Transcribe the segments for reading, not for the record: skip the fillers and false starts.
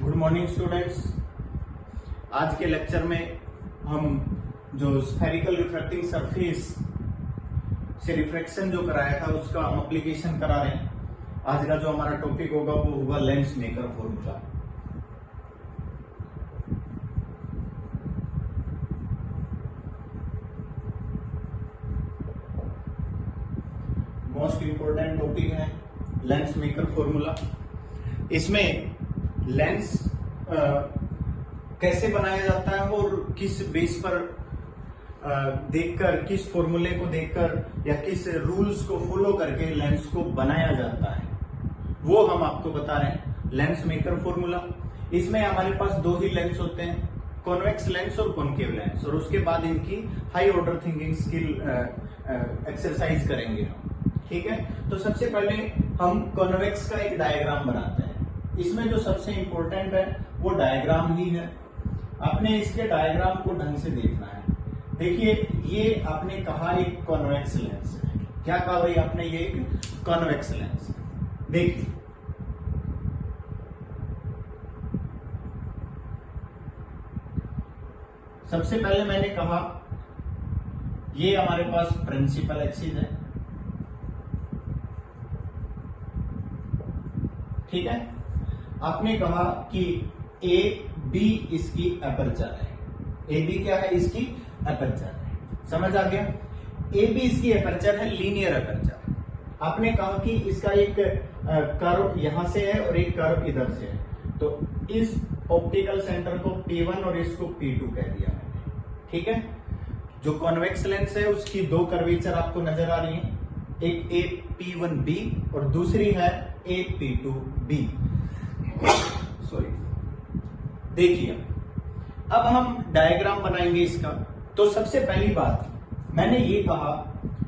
Good morning students. आज के lecture में हम जो स्फेरिकल रिफ्रैक्टिंग सरफेस से रिफ्रैक्शन जो कराया था उसका एप्लीकेशन करा रहे हैं। आज का जो हमारा टॉपिक होगा वो होगा lens maker formula. Most important topic है लेंस मेकर फॉर्मूला। इसमें लेंस कैसे बनाया जाता है और किस बेस पर देखकर, किस फॉर्मूले को देखकर या किस रूल्स को फॉलो करके लेंस को बनाया जाता है, वो हम आपको बता रहे हैं। लेंस मेकर फॉर्मूला, इसमें हमारे पास दो ही लेंस होते हैं, कॉन्वेक्स लेंस और कॉनकेव लेंस, और उसके बाद इनकी high order thinking skill exercise करेंगे हम। ठीक है, तो सबसे पहले हम कॉन्वेक्स का एक डायग्राम बनाते हैं। इसमें जो सबसे इंपॉर्टेंट है वो डायग्राम ही है। आपने इसके डायग्राम को ढंग से देखना है। देखिए, ये आपने कहा एक कॉन्वेक्स लेंस है। क्या कहा भाई आपने? ये एक कॉन्वेक्स लेंस है। देखिए, सबसे पहले मैंने कहा ये हमारे पास प्रिंसिपल एक्सिस है। ठीक है, आपने कहा कि ए बी इसकी एपर्चर है। ए बी क्या है? इसकी एपर्चर है। समझ आ गया? ए बी इसकी एपर्चर है, लीनियर एपर्चर। आपने कहा कि इसका एक कर्व यहां से है और एक कर्व इधर से है, तो इस ऑप्टिकल सेंटर को P1 और इसको P2 कह दिया मैंने। ठीक है, जो कॉन्वेक्स लेंस है उसकी दो कर्वेचर आपको नजर आ रही है, एक AP1B और दूसरी है AP2B। सॉरी, देखिए अब हम डायग्राम बनाएंगे इसका। तो सबसे पहली बात मैंने ये कहा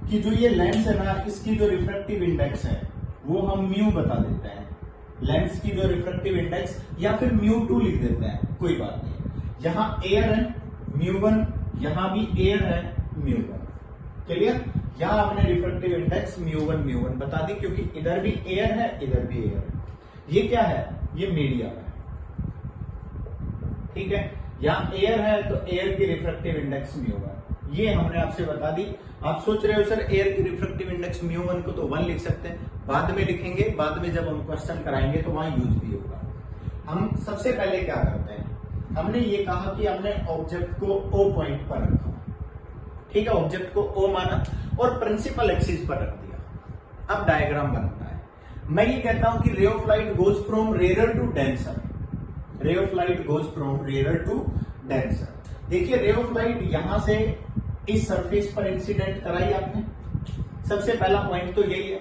कि जो ये लेंस है ना, इसकी जो रिफ्रैक्टिव इंडेक्स है वो हम म्यू बता देते हैं। लेंस की जो रिफ्रैक्टिव इंडेक्स, या फिर μ2 लिख देते हैं, कोई बात नहीं। यहां एयर है μ1, यहां भी एयर है μ1। क्लियर? यहां हमने रिफ्रैक्टिव इंडेक्स μ1 बता दी, क्योंकि इधर भी एयर है इधर भी एयर है। ये क्या है? ये मीडियम है। ठीक है, यहां एयर है तो एयर की रिफ्रैक्टिव इंडेक्स μ1, ये हमने आपसे बता दी। आप सोच रहे हो सर एयर की रिफ्रैक्टिव इंडेक्स μ1 को तो 1 लिख सकते हैं, बाद में लिखेंगे, बाद में जब हम क्वेश्चन कराएंगे तो वहां यूज भी होगा। हम सबसे पहले क्या करते हैं, हमने ये कहा कि हमने ऑब्जेक्ट को O पॉइंट पर रखा। ठीक है, ऑब्जेक्ट को O माना और प्रिंसिपल एक्सिस पर रख दिया। अब डायग्राम बनता है। मैं ये कहता हूं कि ray of light goes from rare to denser. Ray of light goes from rare to denser. देखिए, रे ऑफ लाइट यहां से इस सरफेस पर इंसिडेंट कराई आपने। सबसे पहला पॉइंट तो यही है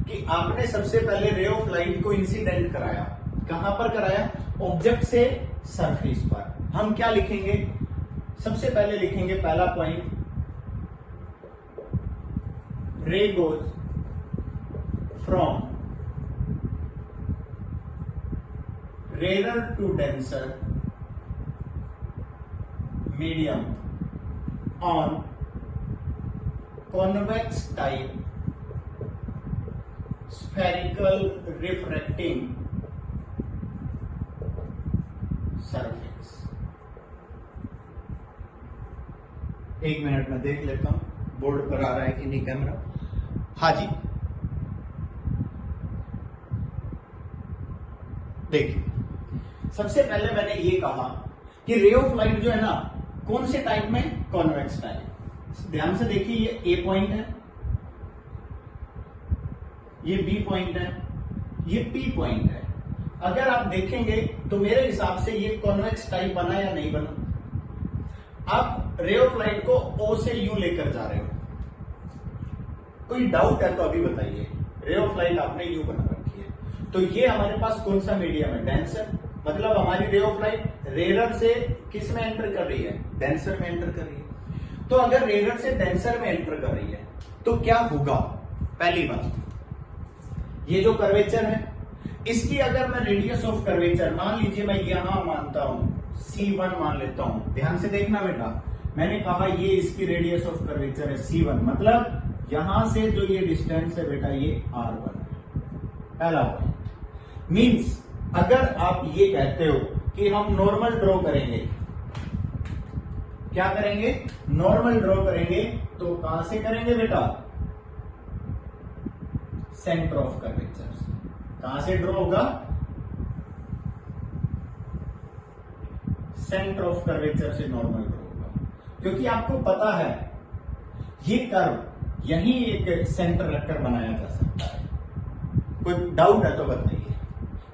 कि आपने सबसे पहले रे ऑफ लाइट को इंसिडेंट कराया। कहां पर कराया? ऑब्जेक्ट से सरफेस पर। हम क्या लिखेंगे? सबसे पहले लिखेंगे पहला पॉइंट, रे goes from rarer to denser medium on convex type spherical refracting surface। एक मिनट में देख लेता हूं बोर्ड पर आ रहा है कि नहीं कैमरा। हाँ जी, देखिए, सबसे पहले मैंने ये कहा कि रे ऑफ लाइट जो है ना, कौन से टाइप में? Convex type. ध्यान से देखिए, ये A पॉइंट है, ये B पॉइंट है, ये P पॉइंट है। अगर आप देखेंगे तो मेरे हिसाब से ये कॉन्वेक्स टाइप बना या नहीं बना? आप रे ऑफ लाइट को O से U लेकर जा रहे हो, कोई डाउट है तो अभी बताइए। रे ऑफ लाइट आपने U बना रखी है, तो ये हमारे पास कौन सा मीडियम है? डेंसर। मतलब हमारी रे ऑफ लाइट रेयर से किस में एंटर कर रही है? डेंसर में एंटर कर रही है। तो अगर रेयर से डेंसर में एंटर कर रही है तो क्या होगा? पहली बात, ये जो कर्वेचर है इसकी अगर मैं रेडियस ऑफ कर्वेचर, मान लीजिए मैं यहां मानता हूं C1 मान लेता हूं। ध्यान से देखना बेटा, मैंने कहा ये इसकी रेडियस ऑफ कर्वेचर है C1, मतलब यहां से जो ये डिस्टेंस है बेटा ये R1 है। पहला पॉइंट मींस अगर आप ये कहते हो कि हम नॉर्मल ड्रॉ करेंगे। क्या करेंगे? नॉर्मल ड्रॉ करेंगे। तो कहां से करेंगे बेटा? सेंटर ऑफ कर्वेचर से। कहां से ड्रॉ होगा? सेंटर ऑफ कर्वेचर से नॉर्मल ड्रॉ होगा, क्योंकि आपको पता है ये कर्व यही एक सेंटर रखकर बनाया जा सकता है। कोई डाउट है तो बताइए,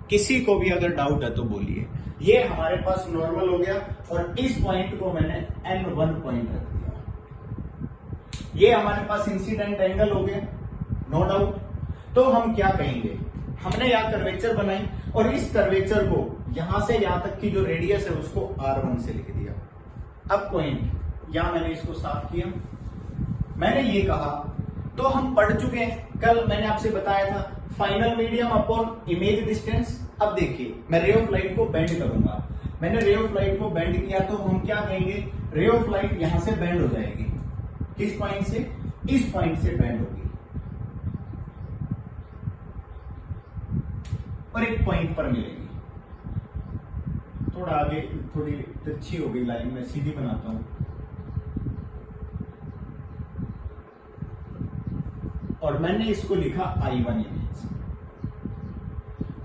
किसी को भी अगर डाउट है तो बोलिए। ये हमारे पास नॉर्मल हो गया और इस पॉइंट को मैंने N1 पॉइंट रख दिया। ये हमारे पास इंसिडेंट एंगल हो गया, नो डाउट। तो हम क्या कहेंगे? हमने यहां कर्वेचर बनाई और इस कर्वेचर को यहां से यहां तक की जो रेडियस है उसको R1 से लिख दिया। अब पॉइंट यहां मैंने इसको साफ किया। मैंने ये कहा, तो हम पढ़ चुके हैं, कल मैंने आपसे बताया था final medium upon image distance. अब देखिए, मैं रे ऑफ लाइट को बेंड करूंगा। मैंने रे ऑफ लाइट को बेंड किया तो हम क्या कहेंगे? रे ऑफ लाइट यहां से बेंड हो जाएगी। किस पॉइंट से? इस पॉइंट से बेंड होगी और एक पॉइंट पर मिलेगी। थोड़ा आगे, थोड़ी तिरछी हो गई लाइन, में सीधी बनाता हूं। और मैंने इसको लिखा I1 इमेज।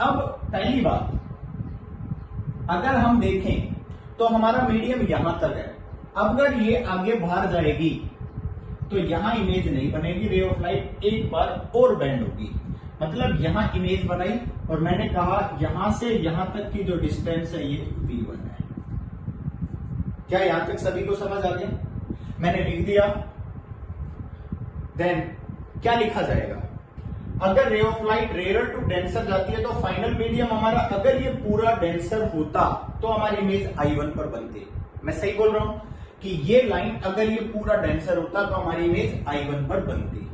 अब पहली बात, अगर हम देखें तो हमारा मीडियम यहां तक है। अगर ये आगे बाहर जाएगी तो यहां इमेज नहीं बनेगी, रे ऑफ लाइट एक बार और बेंड होगी। मतलब यहां इमेज बनाई और मैंने कहा यहां से यहां तक की जो डिस्टेंस है ये V1 है। क्या यहां तक सभी को समझ आ गया? मैंने लिख दिया। देन क्या लिखा जाएगा? अगर ray of light rare to denser जाती है तो फाइनल मीडियम हमारा, अगर ये पूरा डेंसर होता तो हमारी इमेज I1 पर बनती। मैं सही बोल रहा हूं कि ये लाइन अगर ये पूरा डेंसर होता तो हमारी इमेज I1 पर बनती।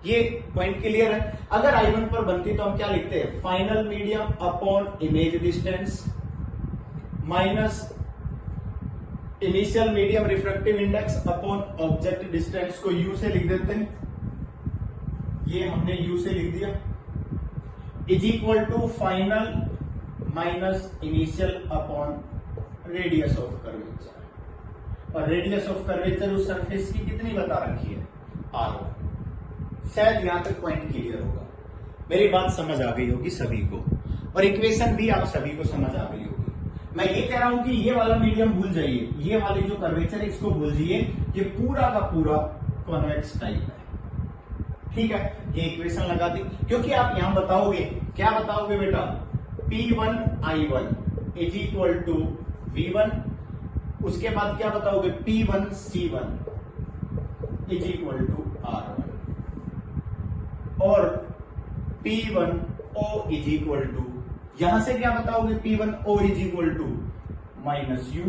ये पॉइंट क्लियर है? अगर I1 पर बनती तो हम क्या लिखते हैं? Final medium upon image distance minus initial medium refractive index upon object distance को U से लिख देते हैं। ये हमने U से लिख दिया, is equal to final minus initial upon radius of curvature. और रेडियस ऑफ कर्वेचर उस सरफेस की कितनी बता रखी है? R1। शायद यहां तक पॉइंट क्लियर होगा। मेरी बात समझ आ गई होगी सभी को, और इक्वेशन भी आप सभी को समझ आ गई होगी। मैं ये कह रहा हूं कि ये वाला मीडियम भूल जाइए, ये वाली जो कर्वेचर है इसको भूल जाइए, ये पूरा का पूरा कॉन्वेक्स टाइप है। ठीक है, ये इक्वेशन लगा दी, क्योंकि आप यहां बताओगे, क्या बताओगे बेटा? P1 I1 is equal to V1। उसके बाद क्या बताओगे? P1 C1 is equal to R1 और P1 O is equal to, यहां से क्या बताओगे? P1 O is equal to minus U,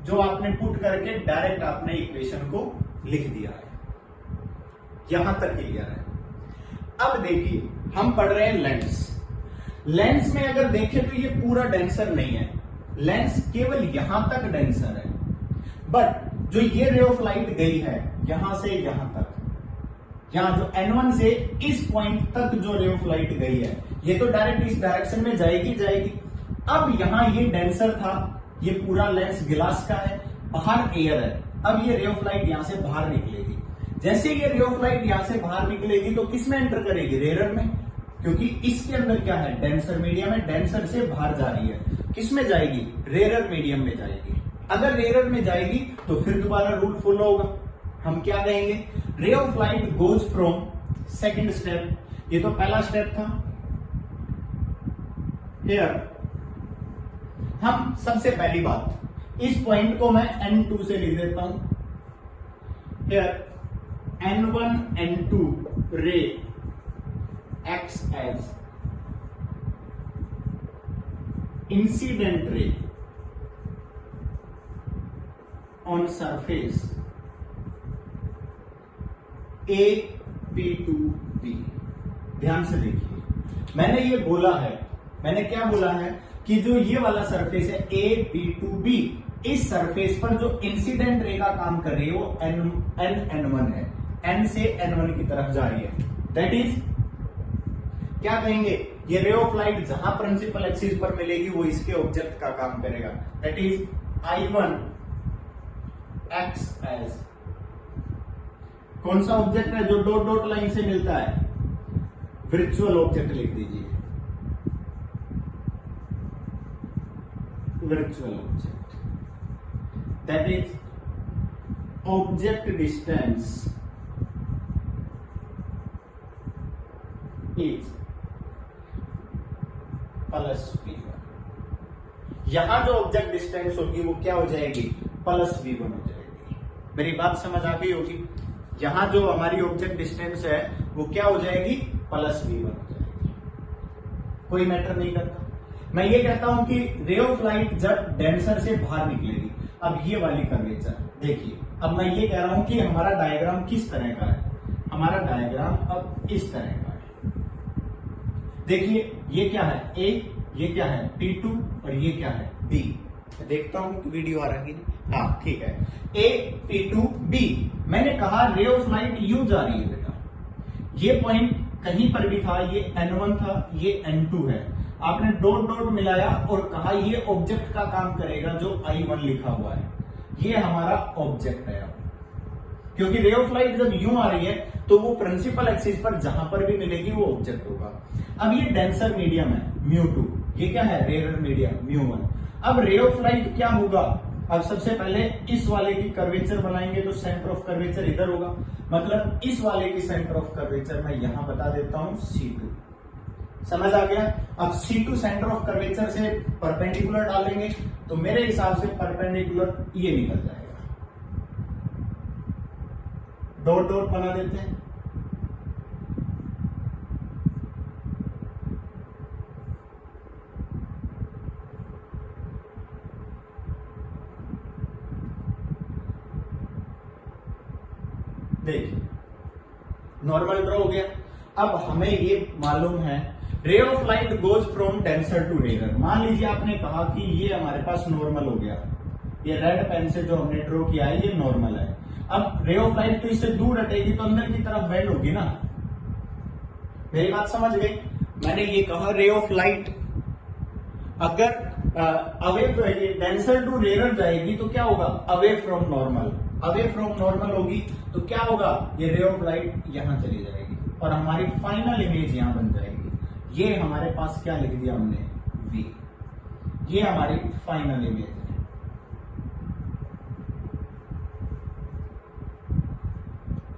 जो आपने पुट करके डायरेक्ट आपने इक्वेशन को लिख दिया है। यहां तक क्लियर है? अब देखिए, हम पढ़ रहे हैं लेंस। लेंस में अगर देखें तो ये पूरा डेंसर नहीं है, लेंस केवल यहां तक डेंसर है। बट जो ये रे ऑफ लाइट गई है यहां से यहां तक, यहां जो N1 से इस पॉइंट तक जो रे ऑफ लाइट गई है, ये तो डायरेक्ट इस डायरेक्शन में जाएगी। अब यहां ये डेंसर था, ये पूरा लेंस गिलास का है, बाहर एयर है। अब ये रे ऑफ लाइट यहां से बाहर निकलेगी। जैसे ये रे ऑफ लाइट यहां से बाहर निकलेगी तो किस में एंटर करेगी? रेयर में, क्योंकि इसके अंदर क्या है? डेंसर मीडियम है, डेंसर से बाहर जा रही है। किस में जाएगी? रेयर मीडियम में जाएगी। अगर रेयर में जाएगी तो फिर दोबारा रूल फॉलो होगा। हम क्या कहेंगे? रे of light goes from second step, ये तो पहला स्टेप था। हियर हम सबसे पहली बात, इस पॉइंट को मैं N2 से लिख देता हूं। हियर N1 N2 रे acts as incident ray on surface A P2B। ध्यान से देखिए, मैंने ये बोला है, मैंने क्या बोला है कि जो ये वाला सरफेस है A P2B, इस सरफेस पर जो इंसिडेंट रे का काम कर रही है वो N1 है, N से N1 की तरफ जा रही है। दैट इज क्या कहेंगे, ये रे ऑफ लाइट जहां प्रिंसिपल एक्सिस पर मिलेगी वो इसके ऑब्जेक्ट का काम करेगा, that is I1 x as कौन सा ऑब्जेक्ट है जो डॉट डॉट लाइन से मिलता है, वर्चुअल ऑब्जेक्ट लिख दीजिए, virtual object, that is object distance is plus V1। यहां जो ऑब्जेक्ट डिस्टेंस होगी वो क्या हो जाएगी, प्लस V1 हो जाएगी। मेरी बात समझ आ गई होगी, यहां जो हमारी ऑब्जेक्ट डिस्टेंस है वो क्या हो जाएगी, प्लस V1 हो जाएगी। कोई मैटर नहीं करता। मैं ये कहता हूं कि रे ऑफ लाइट जब डेंसर से बाहर निकलेगी, अब ये वाली कर्वेचर देखिए, अब मैं ये कह रहा हूं कि हमारा डायग्राम किस तरह का है, हमारा डायग्राम अब इस तरह का है। देखिए ये क्या है A, ये क्या है P2 और ये क्या है B। देखता हूं कि वीडियो आ रहा है, हाँ ठीक है, A P2 B। मैंने कहा रे ऑफ लाइट यूं जा रही है बेटा, ये पॉइंट कहीं पर भी था, ये N1 था, ये N2 है, आपने डॉट डॉट मिलाया और कहा ये ऑब्जेक्ट का काम करेगा जो I1 लिखा हुआ है, ये हमारा ऑब्जेक्ट है। क्योंकि रे ऑफ लाइट जब यूं आ रही है तो वो प्रिंसिपल एक्सिस पर जहां पर भी मिलेगी वो ऑब्जेक्ट होगा। अब ये डेंसर मीडियम है μ2, ये क्या है रेयर मीडियम μ1। अब रे ऑफ लाइट क्या होगा, अब सबसे पहले इस वाले की कर्वेचर बनाएंगे तो सेंटर ऑफ कर्वेचर इधर होगा, मतलब इस वाले की सेंटर ऑफ कर्वेचर मैं यहां बता देता हूं C2। समझ आ गया। अब C2 सेंटर ऑफ कर्वेचर से परपेंडिकुलर डालेंगे तो मेरे हिसाब से परपेंडिकुलर ये निकल जाएगा, डॉट डॉट बना देते हैं। देखिए नॉर्मल ड्रॉ हो गया। अब हमें ये मालूम है ray of light goes from denser to rare. मान लीजिए आपने कहा कि ये हमारे पास नॉर्मल हो गया, ये रेड पेन से जो हमने ड्रॉ किया है ये नॉर्मल है। अब रे ऑफ लाइट तो इससे दूर हटेगी तो अंदर की तरफ बेंड होगी ना, मेरी बात समझ गई। मैंने ये कहा रे ऑफ लाइट अगर अवे डेंसर टू रेयर जाएगी तो क्या होगा, away from normal, away from normal होगी तो क्या होगा, ये रे ऑफ लाइट यहां चली जाएगी और हमारी फाइनल इमेज यहां बन जाएगी। ये हमारे पास क्या लिख दिया हमने, V, ये हमारी फाइनल इमेज है।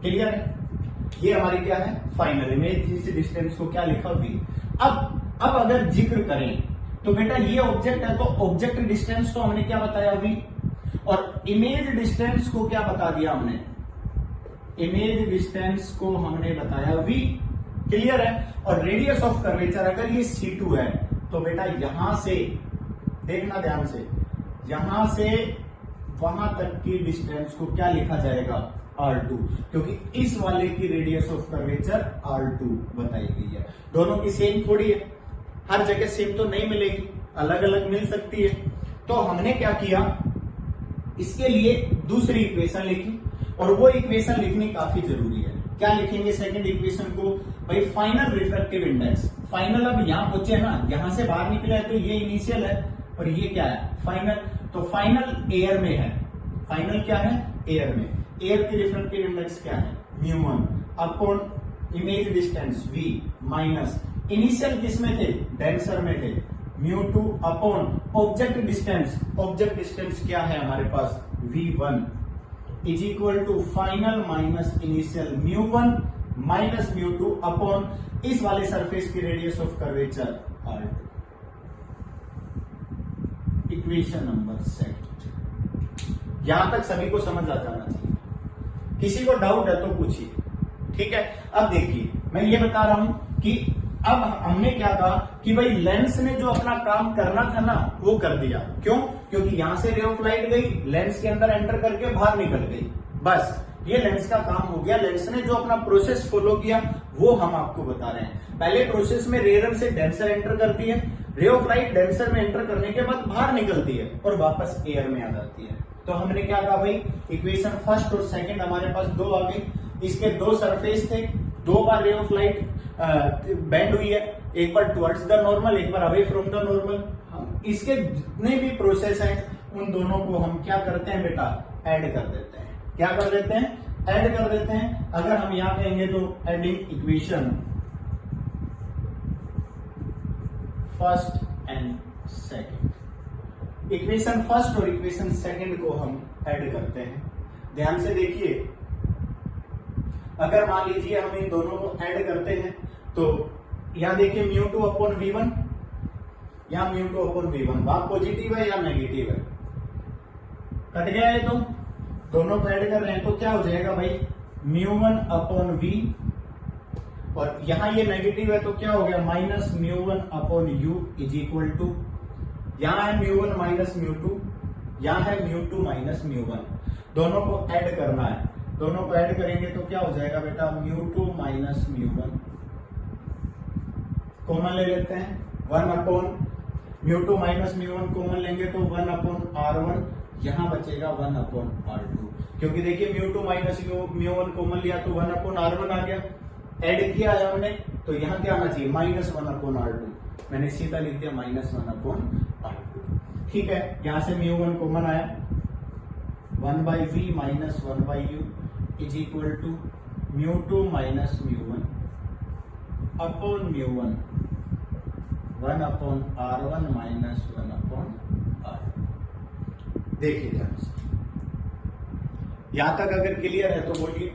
क्लियर है, ये हमारी क्या है फाइनल इमेज, इस डिस्टेंस को क्या लिखा V। अब अगर जिक्र करें तो बेटा ये ऑब्जेक्ट है तो ऑब्जेक्ट डिस्टेंस तो हमने क्या बताया V, और इमेज डिस्टेंस को क्या बता दिया हमने, इमेज डिस्टेंस को हमने बताया V। क्लियर है। और रेडियस ऑफ कर्वेचर अगर ये C2 है तो बेटा यहां से देखना ध्यान से, यहां से वहां तक की डिस्टेंस को क्या लिखा जाएगा, R2, क्योंकि इस वाले की रेडियस ऑफ कर्वेचर R2 बताई गई है। दोनों की सेम थोड़ी है, हर जगह सेम तो नहीं मिलेगी, अलग अलग मिल सकती है। तो हमने क्या किया, इसके लिए दूसरी इक्वेशन लिखी, और वो इक्वेशन लिखनी काफी जरूरी है। क्या लिखेंगे सेकंड इक्वेशन को, भाई फाइनल रिफ्रैक्टिव इंडेक्स। फाइनल अब यहां पहुंचे ना, यहां से बाहर निकले तो ये इनिशियल है और ये क्या है फाइनल, तो फाइनल एयर में है, फाइनल क्या है एयर में। एयर की रिफ्रैक्टिव इंडेक्स क्या है μ1 upon image distance V minus initial किस में थे, डेंसर में थे, μ2 upon object distance. Object distance क्या है हमारे पास V1 is equal to final minus initial μ1 minus μ2 upon इस वाले सरफेस की radius of curvature R2। Equation number 2। यहां तक सभी को समझ आ जाना चाहिए, किसी को डाउट है तो पूछिए, ठीक है। अब देखिए मैं ये बता रहा हूं कि अब हमने क्या कहा कि भाई लेंस ने जो अपना काम करना था ना वो कर दिया। क्यों, क्योंकि यहां से रे ऑफ लाइट गई, लेंस के अंदर एंटर करके बाहर निकल गई, बस ये लेंस का काम हो गया। लेंस ने जो अपना प्रोसेस फॉलो किया वो हम आपको बता रहे हैं। पहले प्रोसेस में रेयर से डेंसर एंटर करती है, रे ऑफ लाइट डेंसर में एंटर करने के बाद बाहर निकलती है और वापस एयर में आ जाती है। तो हमने क्या कहा भाई, इक्वेशन फर्स्ट और सेकंड हमारे पास दो आ गई, इसके दो सरफेस थे, दो बार रे ऑफ लाइट बेंड हुई है, एक बार टुवर्ड्स द नॉर्मल, एक बार अवे फ्रॉम द नॉर्मल। हम इसके जितने भी प्रोसेस हैं उन दोनों को हम क्या करते हैं बेटा, ऐड कर देते हैं। क्या कर देते हैं, ऐड कर देते हैं। अगर हम यहां कहेंगे तो adding equation first and second, equation first और इक्वेशन सेकंड को हम ऐड करते हैं। ध्यान से देखिए, अगर मान लीजिए हम इन दोनों को ऐड करते हैं तो यहां देखिए μ2 अपॉन v1, यहां μ2 अपॉन v1, वहां पॉजिटिव है या नेगेटिव है, कट गया है। तो दोनों को ऐड कर रहे हैं तो क्या हो जाएगा भाई, μ1 अपॉन v, और यहां ये नेगेटिव है तो क्या हो गया, minus μ1 upon u is equal to, यहां है μ1 माइनस μ2, यहां है μ2 माइनस μ1। दोनों को ऐड करना है, दोनों को ऐड करेंगे तो क्या हो जाएगा बेटा, μ2 माइनस μ1, कॉमन ले लेते हैं, 1 अपॉन μ2 माइनस μ1 कॉमन लेंगे तो 1 अपॉन r1, यहां बचेगा 1 अपॉन r2, क्योंकि देखिए μ2 माइनस μ1 कॉमन लिया तो 1 अपॉन r1 आ गया, ऐड किया है हमने तो यहां क्या आना चाहिए, माइनस 1 अपॉन r2, मैंने सीधा लिख दिया माइनस 1 अपॉन r2। ठीक है, यहां से μ1 कॉमन आया, 1 by we minus 1 by you is equal to μ2 minus μ1 upon μ1, 1 upon r1 minus 1 upon r। देखिए ध्यान से, यहां तक अगर क्लियर है तो बोलिए।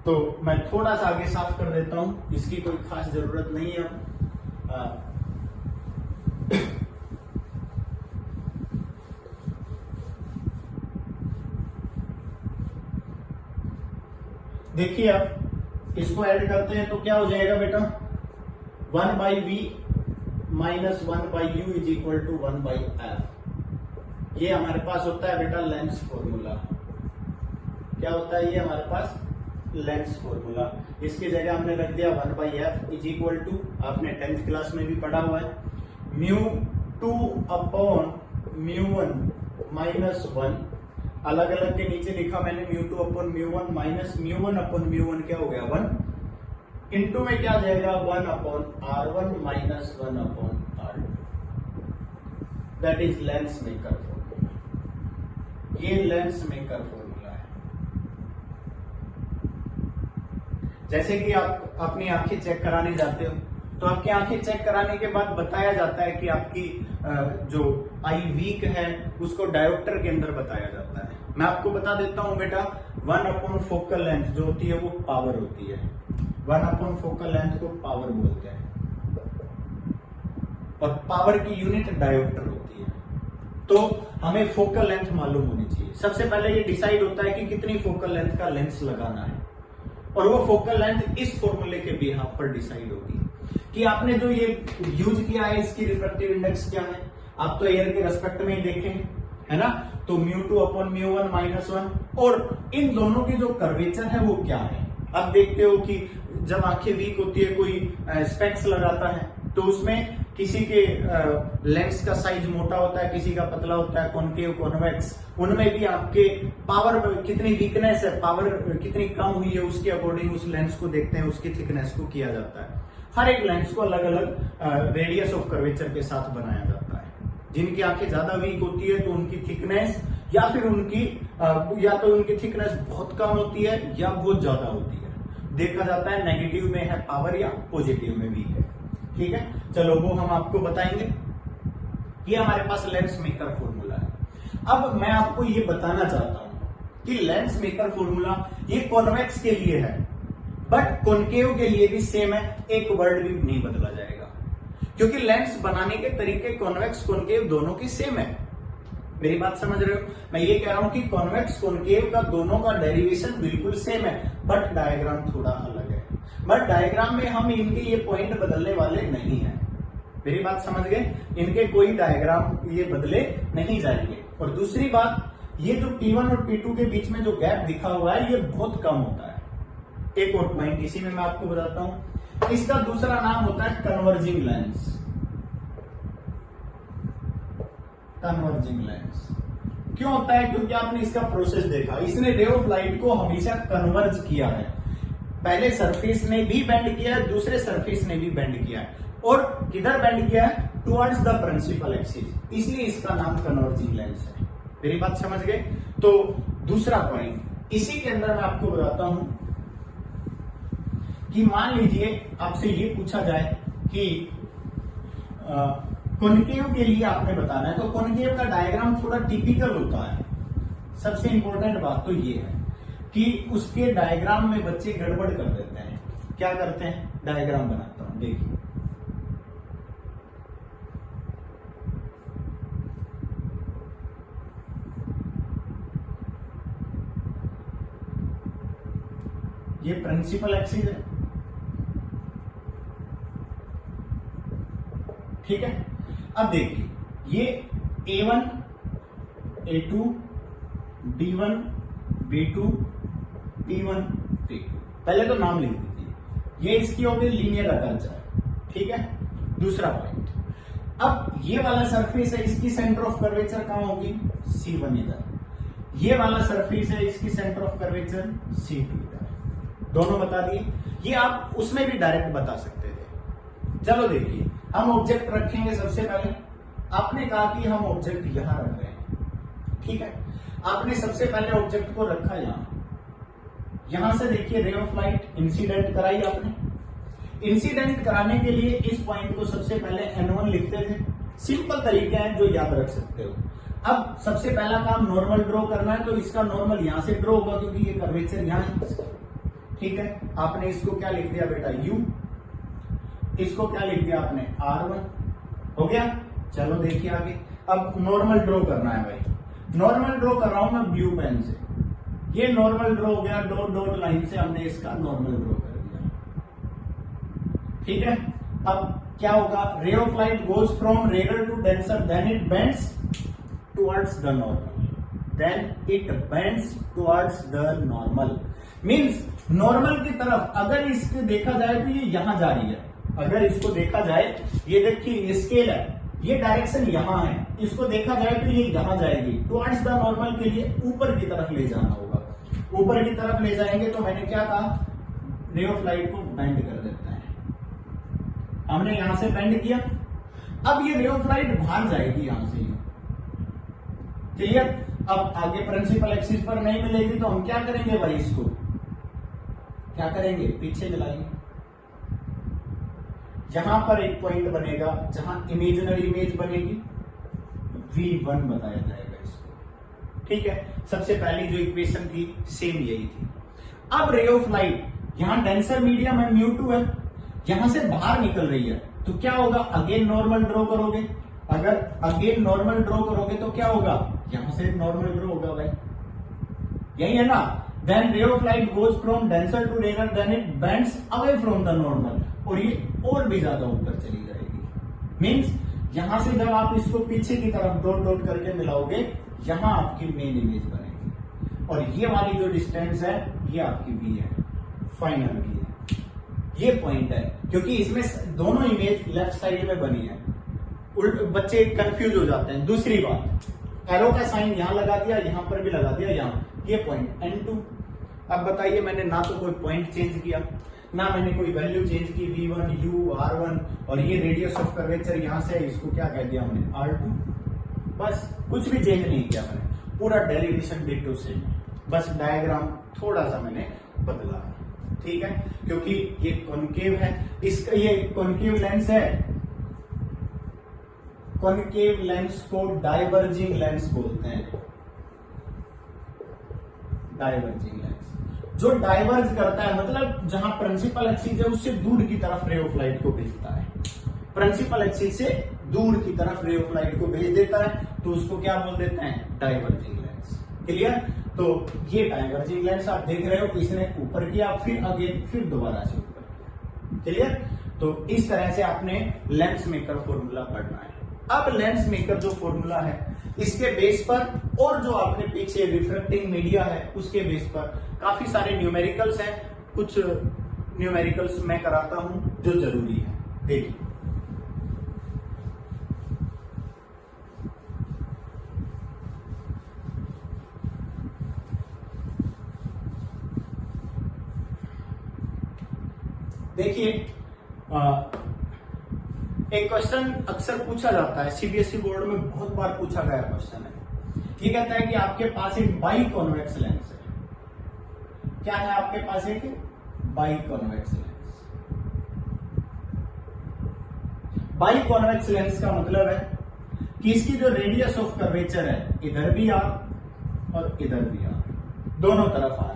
तो मैं थोड़ा सा आगे साफ कर देता हूं, इसकी कोई खास जरूरत नहीं है। देखिए अब इसको ऐड करते हैं तो क्या हो जाएगा बेटा, 1 by we minus 1 by you is equal to 1 by f. ये हमारे पास होता है बेटा लेंस फॉर्मूला। क्या होता है ये हमारे पास, लेंस फॉर्मूला। इसकी जगह हमने रख दिया 1 by F is equal to, आपने 10th क्लास में भी पढ़ा हुआ है, μ2 अपॉन μ1 माइनस 1, अलग अलग के नीचे लिखा मैंने μ2 अपॉन μ1 माइनस μ1 अपॉन μ1 क्या हो गया 1, इंटू में क्या जाएगा 1 upon r1 minus 1 upon r2, that is lens maker formula. ये लेंस मेकर फॉर्मूला है। जैसे कि आप अपनी आंखें चेक कराने जाते हो तो आपकी आंखें चेक कराने के बाद बताया जाता है कि आपकी जो आई वीक है उसको डायोप्टर के अंदर बताया जाता है। मैं आपको बता देता हूं बेटा, 1 अपॉन फोकल लेंथ जो होती है वो पावर होती है, 1 अपॉन फोकल लेंथ को पावर बोलते हैं, और पावर की यूनिट डायोप्टर होती है। तो हमें फोकल लेंथ मालूम होनी चाहिए। सबसे पहले ये डिसाइड होता है कि कितनी फोकल लेंथ का लेंस लगाना है, और वो फोकल लेंथ इस फॉर्मूले के बिहाफ पर डिसाइड होगी कि आपने जो ये यूज किया है इसकी रिफ्रैक्टिव इंडेक्स क्या है। आप तो एयर के रेस्पेक्ट में ही देखेंगे, है ना। तो μ2 अपॉन μ1 माइनस 1, और इन दोनों की जो कर्वेचर है वो क्या है। अब देखते हो कि जब आंखें वीक होती है, कोई स्पेक्स लगाता है तो उसमें किसी के लेंस का साइज मोटा होता है, किसी का पतला होता है, कॉनकेव कॉन्वेक्स, उनमें भी आपके पावर कितनी वीकनेस है, पावर कितनी कम हुई है, उसके अकॉर्डिंग उस लेंस को देखते हैं, उसकी थिकनेस को किया जाता है। हर एक लेंस को अलग अलग रेडियस ऑफ कर्वेचर के साथ बनाया जाता है। जिनकी आंखें ज्यादा वीक होती है तो उनकी थिकनेस या फिर उनकी या तो उनकी थिकनेस बहुत कम होती है या बहुत ज्यादा होती है। देखा जाता है नेगेटिव में है पावर या पॉजिटिव में वीक है। ठीक है, चलो वो हम आपको बताएंगे। ये हमारे पास लेंस मेकर फॉर्मूला है। अब मैं आपको ये बताना चाहता हूं कि लेंस मेकर फॉर्मूला ये कॉन्वेक्स के लिए है, बट कॉनकेव के लिए भी सेम है, एक वर्ड भी नहीं बदला जाएगा, क्योंकि लेंस बनाने के तरीके कॉन्वेक्स कॉनकेव दोनों की सेम है। मेरी बात समझ रहे हो। मैं ये कह रहा हूं कि कॉन्वेक्स कॉनकेव का दोनों का डेरिवेशन बिल्कुल सेम है, बट डायग्राम थोड़ा अलग है। बट डायग्राम में हम इनके ये पॉइंट बदलने वाले नहीं है। मेरी बात समझ गए, इनके कोई डायग्राम ये बदले नहीं जाएंगे। और दूसरी बात, ये जो P1 और P2 के बीच में जो गैप दिखा हुआ है ये बहुत कम होता है। एक और पॉइंट इसी में मैं आपको बताता हूं, इसका दूसरा नाम होता है कन्वर्जिंग लेंस। कन्वर्जिंग लेंस क्यों होता है? क्योंकि आपने इसका प्रोसेस देखा, इसने रे ऑफ लाइट को हमेशा कन्वर्ज किया है। पहले सरफेस ने भी बेंड किया है, दूसरे सरफेस ने भी बेंड किया है, और किधर बेंड किया है? टुवर्ड्स द प्रिंसिपल एक्सिस, इसलिए इसका नाम कन्वर्जिंग लेंस है। मेरी बात समझ गए? तो दूसरा पॉइंट इसी के अंदर मैं आपको बताता हूं कि मान लीजिए आपसे ये पूछा जाए कि कॉनकेव के लिए आपने बताना है, तो कॉनकेव का डायग्राम थोड़ा टिपिकल होता है। सबसे इंपॉर्टेंट बात तो ये है कि उसके डायग्राम में बच्चे गड़बड़ कर देते हैं। क्या करते हैं? डायग्राम बनाता हूं, देखिए ये प्रिंसिपल एक्सिस है, ठीक है। अब देखिए ये A1, A2, B1, B2, P1, P2, पहले तो नाम लिख दीजिए। ये इसकी हो गई लीनियर अपर्चर, ठीक है। दूसरा पॉइंट, अब ये वाला सरफेस है, इसकी सेंटर ऑफ कर्वेचर कहां होगी? C1 इधर। ये वाला सरफेस है, इसकी सेंटर ऑफ कर्वेचर C2 इधर। दोनों बता दिए। ये आप उसमें भी डायरेक्ट बता सकते थे। चलो देखिए, हम ऑब्जेक्ट रखेंगे। सबसे पहले आपने कहा कि हम ऑब्जेक्ट यहां रख रहे हैं, ठीक है। आपने सबसे पहले ऑब्जेक्ट को रखा यहां से देखिए रे ऑफ लाइट इंसिडेंट कराई आपने। इंसिडेंट कराने के लिए इस पॉइंट को सबसे पहले N1 लिखते थे। सिंपल तरीके हैं जो याद रख सकते हो। अब सबसे पहला काम नॉर्मल ड्रॉ करना है, तो इसका नॉर्मल यहां से ड्रॉ होगा क्योंकि ये कर्वेचर यहां है, ठीक है। आपने इसको क्या लिख दिया बेटा? U। इसको क्या लिख दिया आपने? R1। हो गया। चलो देखिए आगे। अब नॉर्मल ड्रॉ करना है भाई। नॉर्मल ड्रॉ कर रहा हूं मैं ब्लू पेन से। ये नॉर्मल ड्रॉ हो गया, डॉट डॉट लाइन से हमने इसका नॉर्मल ड्रॉ कर दिया, ठीक है। अब क्या होगा? Ray of light goes from rare to denser, then it bends towards the normal, then it bends towards the normal. Means normal की तरफ अगर इसको देखा जाए तो ये यहां जा रही है। अगर इसको देखा जाए, ये देखिए स्केल है, ये डायरेक्शन यहां है, इसको देखा जाए तो ये यहां जाएगी। टुवर्ड्स द नॉर्मल के लिए ऊपर की तरफ ले जाना होगा। ऊपर की तरफ ले जाएंगे तो मैंने क्या कहा? रे ऑफ लाइट को बेंड कर देता है। हमने यहां से बेंड किया, अब ये रे ऑफ लाइट बाहर जाएगी यहां से। क्लियर? अब आगे प्रिंसिपल एक्सिस पर नहीं मिलेगी तो हम क्या करेंगे भाई? इसको क्या करेंगे? पीछे मिलाएंगे। यहां पर एक पॉइंट बनेगा जहां इमेजिनरी इमेज बनेगी, V1 बताया जाएगा इसको, ठीक है। सबसे पहली जो इक्वेशन थी सेम यही थी। अब रे ऑफ लाइट यहां डेंसर मीडियम है, μ2 है, यहां से बाहर निकल रही है, तो क्या होगा? अगेन नॉर्मल ड्रॉ करोगे। अगर अगेन नॉर्मल ड्रॉ करोगे तो क्या होगा? यहां से नॉर्मल ड्रॉ होगा भाई, यही है ना। Then ray of light goes from denser to rarer, then it bends away from the normal, और ये और भी ज्यादा ऊपर चली जाएगी। मीन्स यहां से जब आप इसको पीछे की तरफ डॉट डॉट करके मिलाओगे, यहां आपकी मेन इमेज बनेगी, और ये वाली जो डिस्टेंस है ये आपकी V है, फाइनल V है। ये पॉइंट है क्योंकि इसमें दोनों इमेज लेफ्ट साइड में बनी है। बच्चे कंफ्यूज हो जाते हैं। दूसरी बात, एरो का साइन यहां लगा दिया, यहां पर भी लगा दिया, यहां ये पॉइंट N2। अब बताइए, मैंने ना तो कोई पॉइंट चेंज किया, ना मैंने कोई वैल्यू चेंज की, V1, U, R1, और ये रेडियस ऑफ कर्वेचर यहां से इसको क्या कह दिया हमने? R2। बस कुछ भी चेंज नहीं किया मैंने, पूरा डेरिवेशन डिटो सेम, बस डायग्राम थोड़ा सा मैंने बदला, ठीक है। क्योंकि ये कॉनकेव है, इसका ये कॉनकेव लेंस है। कॉनकेव लेंस को डाइवर्जिंग लेंस बोलते हैं। डाइवर्जिंग लेंस जो डाइवर्ज करता है, मतलब जहां प्रिंसिपल एक्सिस है उससे दूर की तरफ रे ऑफ लाइट को भेजता है। प्रिंसिपल एक्सिस से दूर की तरफ रे ऑफ लाइट को भेज देता है, तो उसको क्या बोल देते हैं? Diverging lens. क्लियर? तो ये डाइवर्जिंग लेंस आप देख रहे हो, इसने ऊपर किया, फिर अगेन फिर दोबारा से ऊपर किया। क्लियर? तो इस तरह से आपने लेंस मेकर फॉर्मूला पढ़ना है। अब लेंस मेकर जो फॉर्मूला है, इसके बेस पर और जो आपने पीछे रिफ्रैक्टिंग मीडिया है उसके बेस पर काफी सारे न्यूमेरिकल्स हैं। कुछ न्यूमेरिकल्स मैं कराता हूं जो जरूरी है। देखिए, देखिए एक क्वेश्चन अक्सर पूछा जाता है, सीबीएसई बोर्ड में बहुत बार पूछा गया क्वेश्चन है। ये कहता है कि आपके पास एक बाई कॉन्वेक्स लेंस है। क्या है आपके पास? एक by convex lens. By convex lens का मतलब है कि इसकी जो रेडियस ऑफ कर्वेचर है, इधर भी आर और इधर भी आर, दोनों तरफ आर है।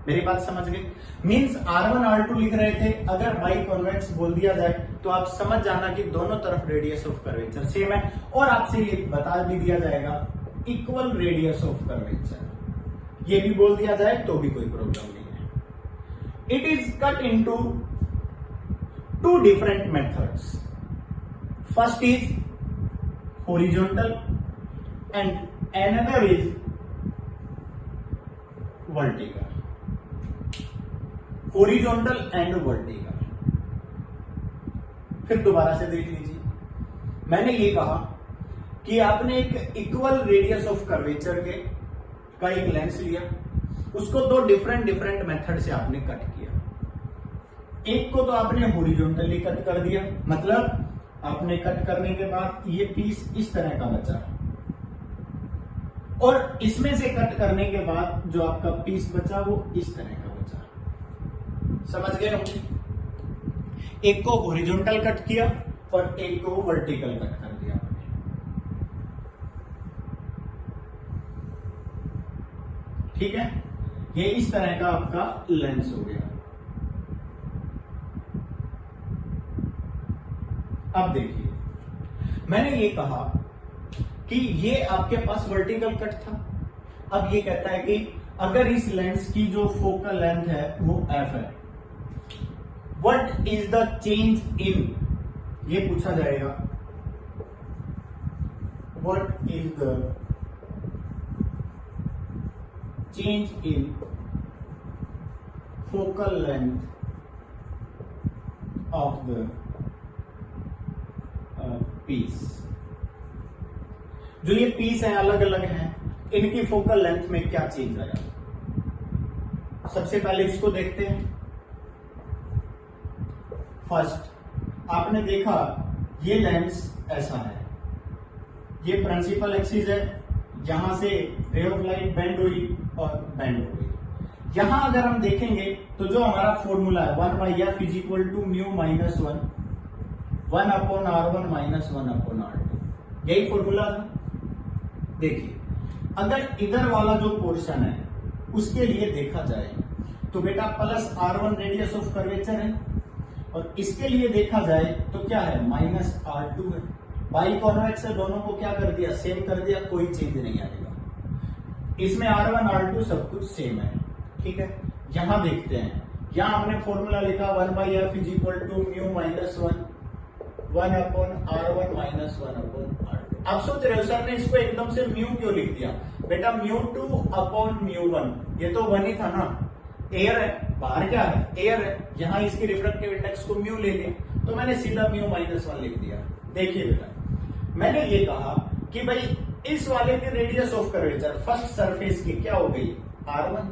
मेरी बात समझ गई? मींस R1 R2 लिख रहे थे, अगर बाई कॉन्वेक्स बोल दिया जाए तो आप समझ जाना कि दोनों तरफ रेडियस ऑफ कर्वेचर सेम है। और आपसे ये बता भी दिया जाएगा इक्वल रेडियस ऑफ कर्वेचर, ये भी बोल दिया जाए तो भी कोई प्रॉब्लम नहीं है। It is cut into two different methods. First is horizontal and another is vertical. Horizontal and vertical. फिर दोबारा से देख लीजिए, मैंने ये कहा कि आपने एक इक्वल रेडियस ऑफ कर्वेचर के का एक लेंस लिया, उसको दो डिफरेंट मेथड से आपने कट किया। एक को तो आपने हॉरिजॉन्टली कट कर दिया, मतलब आपने कट करने के बाद ये पीस इस तरह का बचा, और इसमें से कट करने के बाद जो आपका पीस बचा वो इस तरह का बचा। समझ गए होंगे? एक को हॉरिजॉन्टल कट किया और एक को वर्टिकल कट कर दिया आपने। ठीक है, ये इस तरह का आपका लेंस हो गया। अब देखिए, मैंने ये कहा कि ये आपके पास वर्टिकल कट था। अब ये कहता है कि अगर इस लेंस की जो फोकल लेंथ है वो f है, what is the change in, ये पूछा जाएगा, what is the change in focal length of the piece. जो ये पीस है अलग अलग हैं, इनकी फोकल लेंथ में क्या चेंज आया? सबसे पहले इसको देखते हैं। फर्स्ट आपने देखा ये लेंस ऐसा है, ये प्रिंसिपल एक्सिस है, यहां से रे ऑफ लाइट बेंड हुई और बेंड हो गई। यहां अगर हम देखेंगे तो जो हमारा फॉर्मूला है 1/f is equal to mu minus 1 upon R1 minus 1 upon R2, यही फॉर्मूला था। देखिए, अगर इधर वाला जो पोर्शन है उसके लिए देखा जाए तो बेटा plus R1 radius of curvature है, और इसके लिए देखा जाए तो क्या है? माइनस R2 है। बाई कॉन्वेक्स है, दोनों को क्या कर दिया? सेम कर दिया, कोई चेंज नहीं आएगा। इसमें R1 R2 सब कुछ सेम है। ठीक है, यहां देखते हैं, यहां हमने फॉर्मूला लिखा 1/f is equal to mu minus 1 upon R1 minus 1 upon R2। आप सोच रहे हो सर ने इसको एकदम से म्यू क्यों लिख दिया? बेटा म्यू 2 अपॉन म्यू 1, ये तो 1 ही था ना, एयर है, बाहर क्या है? एयर है, यहां इसकी रिफ्रैक्टिव इंडेक्स को म्यू ले लिया, तो मैंने सीधा म्यू माइनस 1 लिख दिया। देखिए बेटा, मैंने ये कहा कि भाई इस वाले की radius of curvature first surface की क्या हो गई? R1,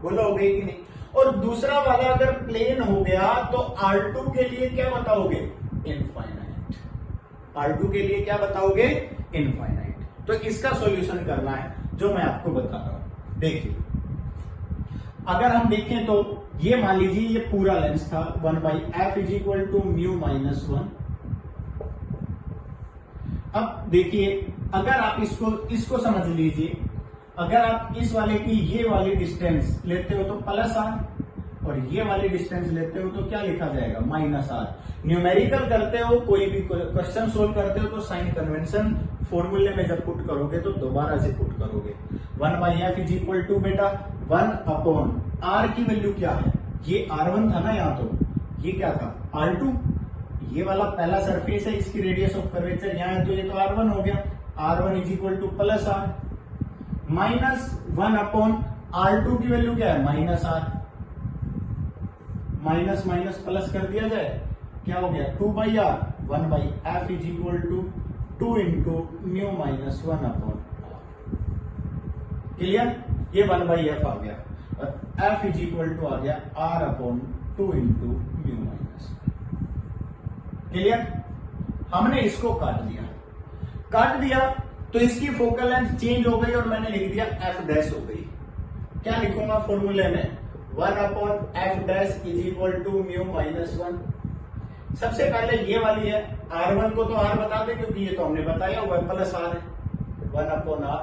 बोलो हो गई कि नहीं? और दूसरा वाला अगर प्लेन हो गया तो R2 के लिए क्या बताओगे? इनफाइनाइट। R2 के लिए क्या बताओगे? इनफाइनाइट। तो इसका सॉल्यूशन करना है जो मैं आपको बता रहा हूं। देखिए, अगर हम देखें तो ये मान लीजिए ये पूरा लेंस था 1/f is equal to mu minus 1। अब देखिए, अगर आप इसको समझ लीजिए, अगर आप इस वाले की ये वाली डिस्टेंस लेते हो तो प्लस R, और ये वाली डिस्टेंस लेते हो तो क्या लिखा जाएगा? Minus R। न्यूमेरिकल करते हो, कोई भी क्वेश्चन सोल्व करते हो तो साइन कन्वेंशन फॉर्मूले में जब पुट करोगे तो दोबारा से पुट करोगे। 1/f इज इक्वल टू बेटा 1 अपॉन R की वैल्यू क्या है? ये R1 था ना, यहाँ तो ये क्या था? R2। ये वाला पहला सरफेस है, इसकी रेडियस ऑफ कर्वेचर यहाँ है, तो ये तो R1 हो गया। R1 is equal to plus R minus 1 upon R2 की वैल्यू क्या है? Minus R। Minus minus plus कर दिया जाए, क्या हो गया? 2/R। 1/f is equal to 2 into mu minus 1 upon R। Clear? ये 1/f आ गया और f इज इक्वल टू आ गया R upon 2 into mu minus. Clear? हमने इसको काट दिया तो इसकी फोकल लेंथ चेंज हो गई और मैंने लिख दिया एफ डैश हो गई। क्या लिखूंगा फॉर्मूले में? 1 upon f dash is equal to mu minus 1। सबसे पहले ये वाली है, R1 को तो R बता दे क्योंकि ये तो हमने बताया हुआ प्लस R है, 1 upon R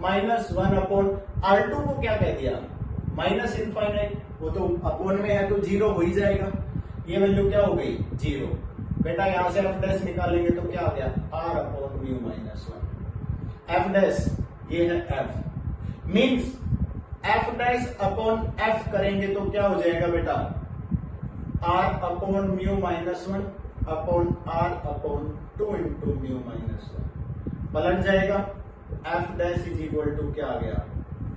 minus 1 upon R2 को क्या कह दिया? माइनस इनफाइनाइट, वो तो अपॉन में है तो 0 हो ही जाएगा। ये वैल्यू क्या हो गई? 0। बेटा यहां से एफ डैश निकालेंगे तो क्या आ गया? R upon mu minus 1। F dash ये है f, means f dash upon f करेंगे तो क्या हो जाएगा बेटा? R upon mu minus 1 upon R upon 2 into mu minus 1 पलट जाएगा। F dash is equal to क्या आ गया?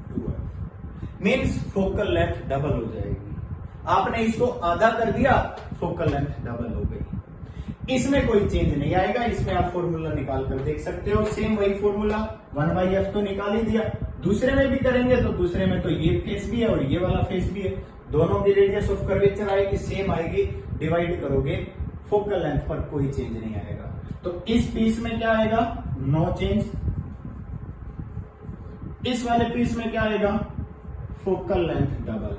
2f। Means focal length double हो जाएगी। आपने इसको आधा कर दिया, फोकल लेंथ डबल हो गई। इसमें कोई चेंज नहीं आएगा, इसमें आप फॉर्मूला निकाल कर देख सकते हो। सेम वही फॉर्मूला 1/f तो निकाल ही दिया। दूसरे में भी करेंगे तो दूसरे में तो ये फेस भी है और ये वाला फेस भी है, दोनों की रेडियस ऑफ कर्वेचर आएगी सेम आएगी, डिवाइड करोगे फोकल लेंथ पर कोई चेंज नहीं आएगा। तो इस पीस में क्या आएगा? No change. इस वाले पीस में क्या आएगा? Focal length double.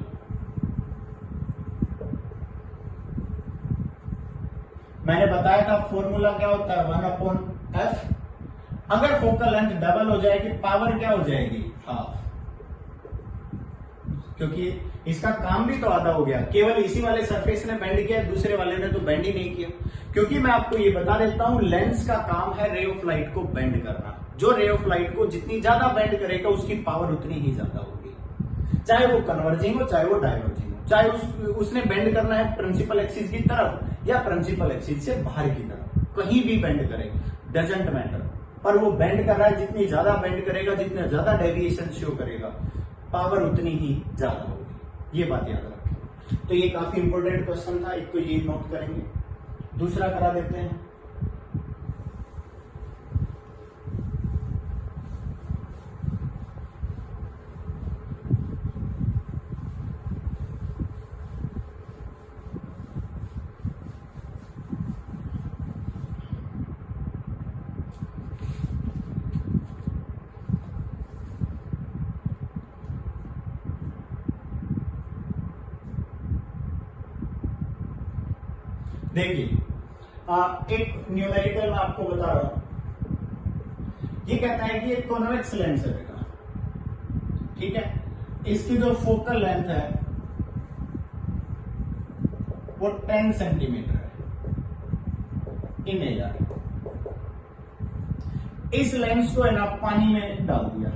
मैंने बताया था फॉर्मूला क्या होता है? 1 अपॉन एफ। अगर फोकल लेंथ डबल हो जाएगी, पावर क्या हो जाएगी? हाफ, क्योंकि इसका काम भी तो आधा हो गया। केवल इसी वाले सरफेस ने बेंड किया, दूसरे वाले ने तो बेंड ही नहीं किया। क्योंकि मैं आपको ये बता देता हूं, लेंस का काम है रे ऑफ लाइट को बेंड करना। जो रे ऑफ लाइट को जितनी ज्यादा बेंड करेगा उसकी पावर उतनी ही ज्यादा होगी, चाहे वो कन्वर्जिंग हो चाहे वो डाइवर्जिंग हो, चाहे उसने बेंड करना है प्रिंसिपल एक्सिस की तरफ या प्रिंसिपल एक्सिस से बाहर की तरफ, कहीं भी बेंड करे, डजंट मैटर। पर वो बेंड कर रहा है, जितनी ज्यादा बेंड करेगा, जितना ज्यादा डेविएशन शो करेगा, पावर उतनी ही ज्यादा होगी। ये बात याद रखें। तो ये काफी इंपॉर्टेंट क्वेश्चन था, एक तो ये नोट करेंगे। दूसरा करा देते हैं। देखिए एक न्यूमेरिकल मैं आपको बता रहा हूं। ये कहता है कि एक कॉन्वेक्स लेंस है बेटा, ठीक है। इसकी जो फोकल लेंथ है वो 10 सेंटीमीटर है इन एरिया। इस लेंस को है ना पानी में डाल दिया,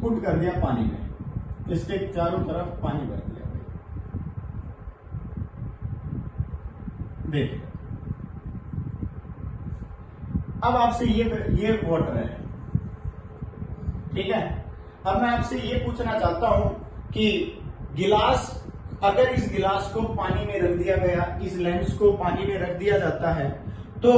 पुट कर दिया पानी में, इसके चारों तरफ पानी भर दिया। देखिए अब आपसे ये वाटर है, ठीक है। अब मैं आपसे ये पूछना चाहता हूं कि गिलास, अगर इस गिलास को पानी में रख दिया गया, इस लेंस को पानी में रख दिया जाता है तो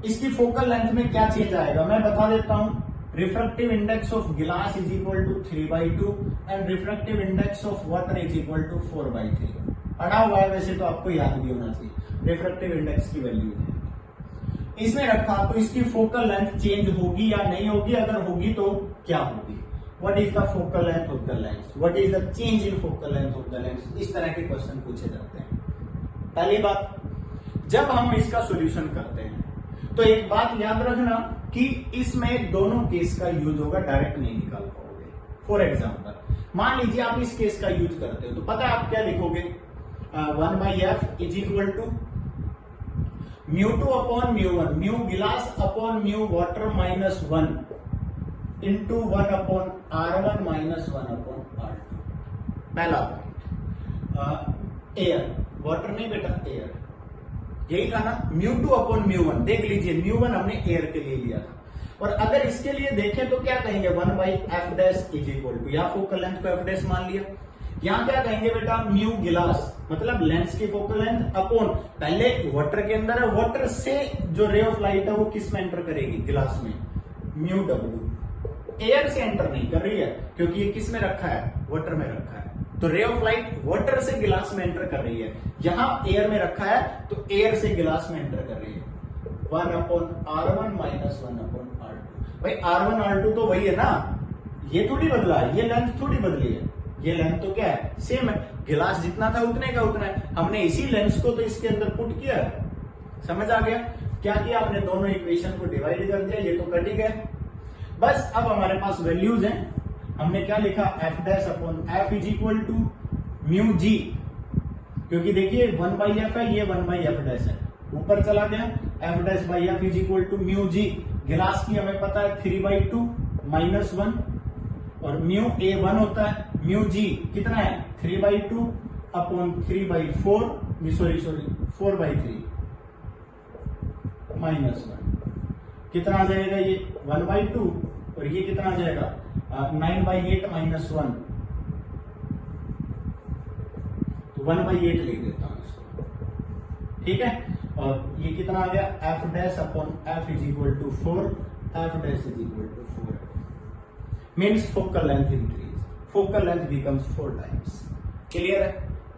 इसकी फोकल लेंथ में क्या चेंज आएगा? मैं बता देता हूं। Refractive index of glass is equal to 3/2 and refractive index of water is equal to 4/3। पढ़ा हुआ है वैसे तो, आपको याद भी होना चाहिए रिफ्रैक्टिव इंडेक्स की वैल्यू है। इसमें रखा तो इसकी फोकल लेंथ चेंज होगी या नहीं होगी? अगर होगी तो क्या होगी? What is the focal length of the lens? What is the change in focal length of the lens? इस तरह के क्वेश्चन पूछे जाते हैं। पहली बात, जब हम इसका सॉल्यूशन करते हैं तो एक बात याद रखना कि इसमें दोनों केस का यूज होगा, डायरेक्ट नहीं निकाल पाओगे। फॉर एग्जाम्पल मान लीजिए आप इस केस का यूज करते हो तो पता है आप क्या लिखोगे? 1/f is equal to μ2 upon μ1, mu glass upon mu water minus 1 into 1 upon R1 minus 1 upon R2। पहला पॉइंट, एयर, वाटर नहीं बेटा, एयर, यही था ना। μ2 अपॉन μ1, देख लीजिए μ1 हमने एयर के लिए लिया था। और अगर इसके लिए देखें तो क्या कहेंगे? 1/f dash is equal to, या फोकल लेंथ को f डैश मान लिया। यहां क्या कहेंगे बेटा? म्यू गिलास मतलब लेंस की फोकल लेंथ अपॉन, पहले वाटर के अंदर है, वाटर से जो रे ऑफ लाइट है वो किस में एंटर करेगी? गिलास में, म्यू W। एयर से एंटर नहीं कर रही है क्योंकि ये किस में रखा है? वाटर में रखा है, तो रे ऑफ लाइट वाटर से गिलास में एंटर कर रही है, यहां एयर में रखा है तो एयर से गिलास में एंटर कर रही है। 1/R1 minus 1/R2। भाई R1 R2 तो वही है ना, ये थोड़ी बदला है, ये लेंथ थोड़ी बदली है, ये लेंथ तो क्या है, सेम है। गिलास जितना था उतने का उतना है, हमने इसी लेंस को तो इसके अंदर पुट किया है। समझ आ गया? क्या किया आपने, दोनों इक्वेशन को डिवाइड कर दिया, ये तो कट ही गया। बस अब हमारे पास वैल्यूज हैं, हमने क्या लिखा, F dash upon F is equal to mu G, क्योंकि देखिए 1/f है, ये 1/f डैश है, ऊपर चला गया, F dash by F is equal to mu G. Glass की हमें पता है 3/2 माइनस 1, और म्यू ए 1 होता है, म्यू जी कितना है 3/2 अपॉन 3/4, सॉरी 4/3 माइनस 1, कितना आ जाएगा ये 1/2, और ये कितना आ जाएगा 9/8 माइनस 1, तो 1/8 लिख देता हूं इसको, ठीक है। और ये कितना आ गया, F dash upon F is equal to 4, F dash is equal to 4 means focal length increase, focal length becomes 4 times. Clear है?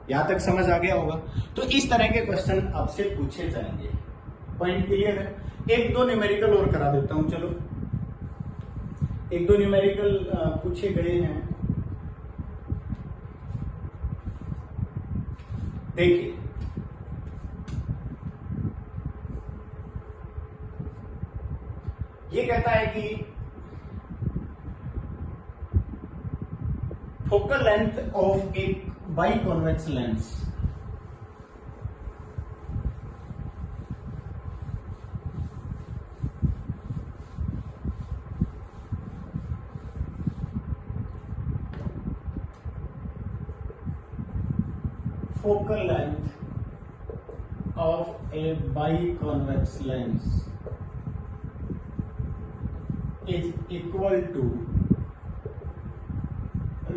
यहां तक समझ आ गया होगा। तो इस तरह के क्वेश्चन आपसे पूछे जाएंगे। पॉइंट क्लियर है? एक दो न्यूमेरिकल और करा देता हूं, चलो एक दो न्यूमेरिकल पूछे गए हैं। देखिए ये कहता है कि focal length of a biconvex lens focal length of a biconvex lens is equal to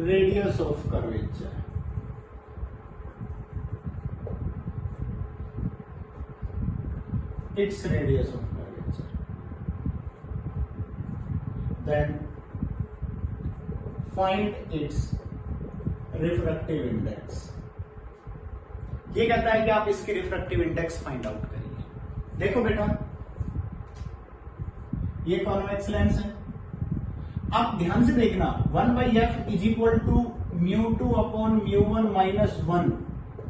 radius of curvature. Its radius of curvature. Then find its refractive index. ये कहता है कि आप इसके रिफ्रैक्टिव इंडेक्स फाइंड आउट करिए। देखो बेटा, ये कॉन्वेक्स लेंस है, आप ध्यान से देखना 1/f is equal to μ2 upon μ1 minus 1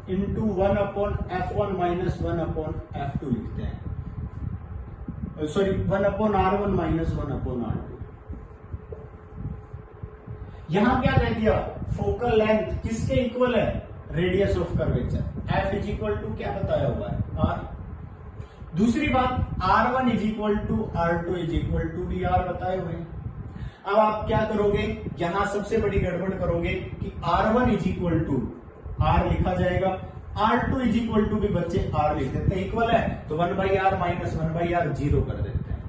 into 1 upon f1 minus 1 upon f2 लिखते हैं, sorry 1 upon r1 minus 1 upon r2। यहां क्या कह दिया, फोकल लेंथ किसके इक्वल है, radius of curvature, f is equal to क्या बताया हुआ है r। दूसरी बात r1 is equal to r2 is equal to भी r बताए हुए हैं। अब आप क्या करोगे, यहां सबसे बड़ी गड़बड़ करोगे कि r1 is equal to r लिखा जाएगा, r2 इज इक्वल टू भी बच्चे r लिख देते हैं, इक्वल है तो 1/r माइनस 1/r 0 कर देते हैं,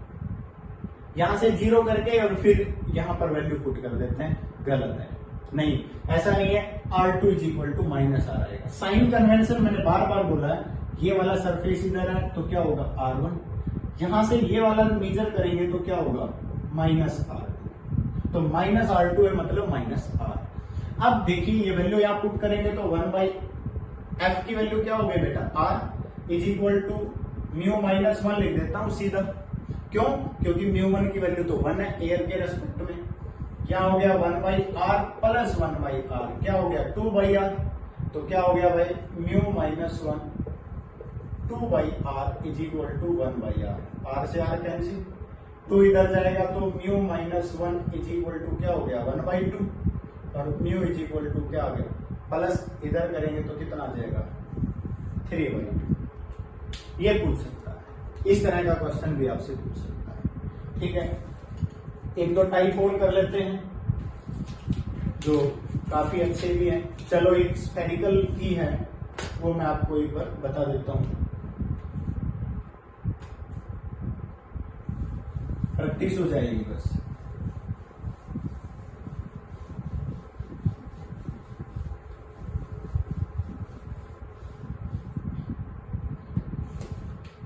यहां से 0 करके और फिर यहां पर वैल्यू पुट कर देते हैं, गलत है, नहीं ऐसा नहीं है। R2 is equal to minus R आएगा। साइन कन्वेंशन मैंने बार बार बोला है, ये वाला सरफेस इधर है तो क्या होगा R1, यहां से ये वाला मेजर करेंगे तो क्या होगा माइनस R2, तो माइनस R2 है मतलब माइनस R। अब देखिए ये वैल्यू यहां पुट करेंगे तो 1/f की वैल्यू क्या हो गई बेटा R is equal to mu minus 1 लिख देता हूं सीधा, क्यों, क्योंकि μ1 की वैल्यू तो 1 है एयर के रेस्पेक्ट में, क्या हो गया 1/r प्लस 1/r, क्या हो गया 2/r, तो क्या हो गया भाई mu minus 1 2/r is equal to 1/r, r से r कैंसिल, 2 इधर जाएगा तो mu minus 1 is equal to क्या हो गया 1/2, और म्यू इज इक्वल टू क्या आ गया प्लस इधर करेंगे तो कितना आ जाएगा 3/2। ये पूछ सकता है, इस तरह का क्वेश्चन भी आपसे पूछ सकता है, ठीक है। एक दो टाइप और कर लेते हैं जो काफी अच्छे भी हैं। चलो एक स्फेरिकल की है वो मैं आपको एक बार बता देता हूं, प्रैक्टिस हो जाएगी बस।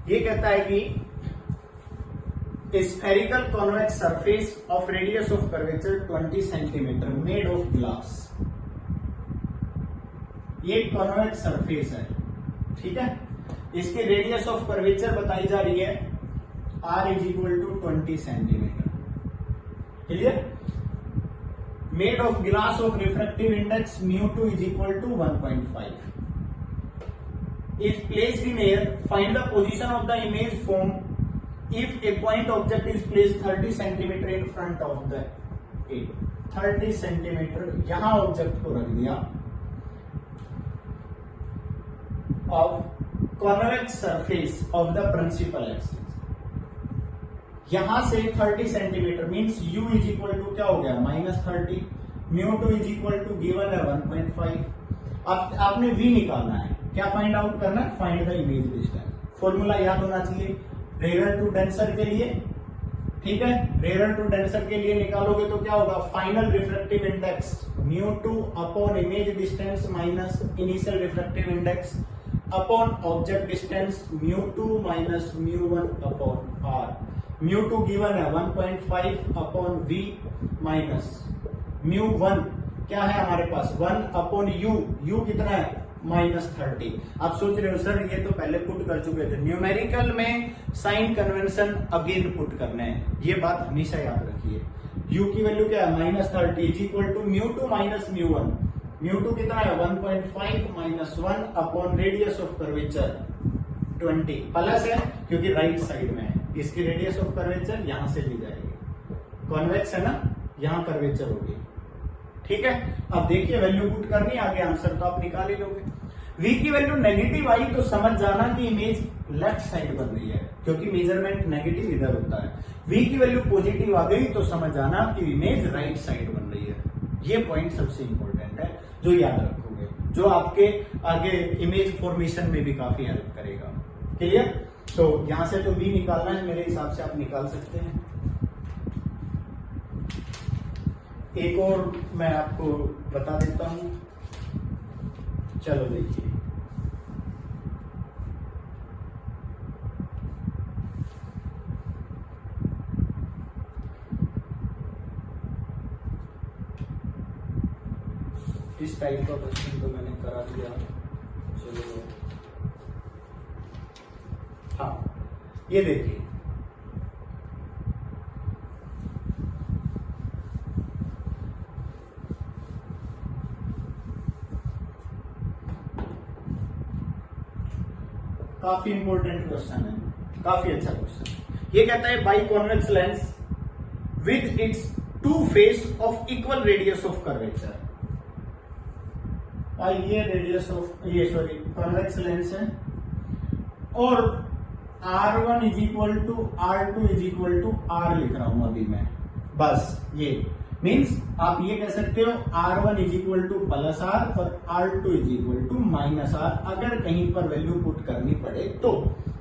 ये कहता है कि spherical convex surface of radius of curvature 20 centimeter made of glass ये कॉन्वेक्स सरफेस है, ठीक है। इसकी रेडियस ऑफ कर्वेचर बताई जा रही है r is equal to 20 centimetre, clear. Made of glass of refractive index μ2 is equal to 1.5. If placed in air find the position of the image from if a point object is placed 30 centimetre in front of the A. 30 centimetre यहां object को रख दिया of convex surface of the principal axis. यहां से 30 centimetre means u is equal to क्या हो गया -30, μ2 is equal to given है 1.5. अब आपने v निकालना है, क्या फाइंड आउट करना है, find the image distance. Formula याद होना चाहिए रेयर टू डेंसर के लिए, ठीक है। रेयर टू डेंसर के लिए निकालोगे तो क्या होगा, final refractive index μ2 upon image distance minus initial refractive index upon object distance μ2 minus μ1 upon r. μ2 given है 1.5 अपॉन v माइनस μ1 क्या है हमारे पास 1 अपॉन u कितना है -30. आप सोच रहे हो सर ये तो पहले पुट कर चुके थे. न्यूमेरिकल में साइन कन्वेंशन अगेन पुट करने हैं, ये बात हमेशा याद रखिए. u की वैल्यू क्या है -30 इज इक्वल टू μ2 माइनस μ1. μ2 कितना है 1.5 minus 1 upon radius of curvature 20 plus है क्योंकि राइट साइड में है. इसकी रेडियस ऑफ कर्वेचर यहां से ली जाएगी, कॉन्वेक्स है ना, यहां कर्वेचर होगी, ठीक है. अब देखिए वैल्यू पुट करनी, आगे आंसर तो आप निकाल ही लोगे. v की वैल्यू नेगेटिव आई तो समझ जाना कि इमेज लेफ्ट साइड बन रही है, क्योंकि मेजरमेंट नेगेटिव इधर होता है. v की वैल्यू पॉजिटिव आ गई तो समझ जाना कि इमेज राइट साइड बन रही है. ये पॉइंट सबसे इंपॉर्टेंट है जो याद रखोगे, जो आपके आगे इमेज फॉर्मेशन में भी काफी हेल्प करेगा. क्लियर. तो यहां से तो v निकालना है, मेरे हिसाब से आप निकाल सकते हैं. एक और मैं आपको बता देता हूं, चलो देखिए. इस टाइप का क्वेश्चन तो मैंने करा दिया. चलो हाँ, ये देखिए काफी इंपॉर्टेंट क्वेश्चन है, काफी अच्छा क्वेश्चन. ये कहता है by convex lens with its two face of equal radius of curvature. और ये radius of sorry convex lens है और R1 is equal to R2 is equal to R लिख रहा हूं अभी मैं. बस ये मीन्स आप ये कह सकते हो R1 is equal to plus R और R2 is equal to minus R अगर कहीं पर वैल्यू पुट करनी पड़े तो,